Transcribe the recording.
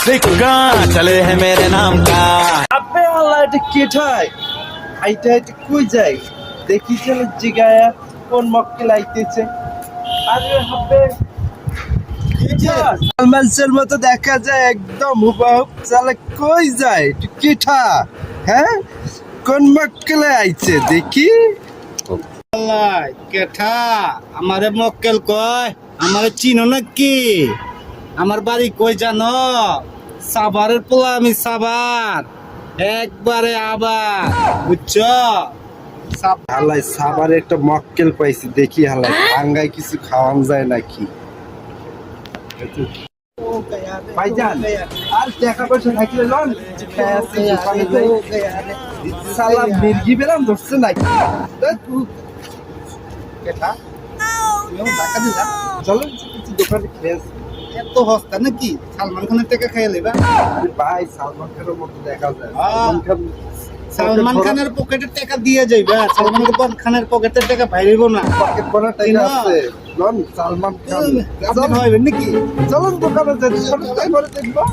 सिक्का चले है मेरे नाम का। আবে আল্লাহ এটা কেঠায় হাইটা হাইটা কই যায় দেখি চলে জিগায়া কোন মক্কেল আইতেছে আরে হাবে সালমানের মতো দেখা যায় একদম হুবহু সালা কই যায় এটা কেঠা হ্যাঁ কোন মক্কেলে আইছে দেখি আল্লাহ কেঠা আমারে মক্কেল কয় আমারে চিনো নাকি আমার বাড়ি কই জানো সাভারের পোলা আমি সাভার একবারে আবার বুঝছো হালাই সাবারে একটা মক্কেল পাইছি দেখি হালাই আঙ্গাই কিছু খাওয়ান যায় নাকি ভাইজান আর টাকা পয়সা থাকলে লন দোকানে যাই সালা মির্গি বেরাম ধরছে নাকি কেঠা তুমিও টাকা দিলা চলো কিছু দোকানে খেয়ে আসি। এত হস্তা নাকি সালমান খানের টাকা খাইয়ে লেবা আরে ভাই সালমান খানের মতো দেখা যায় সালমান খানের পকেটের টাকা দিয়ে যাইবা সালমান খানের পকেটের টাকা বাইরেব না পকেট ভরা টাকা আছে লন সালমান খান আপনি ভাইবেন নাকি চলুন দোকানে যাই সব টাকা করে দেখবো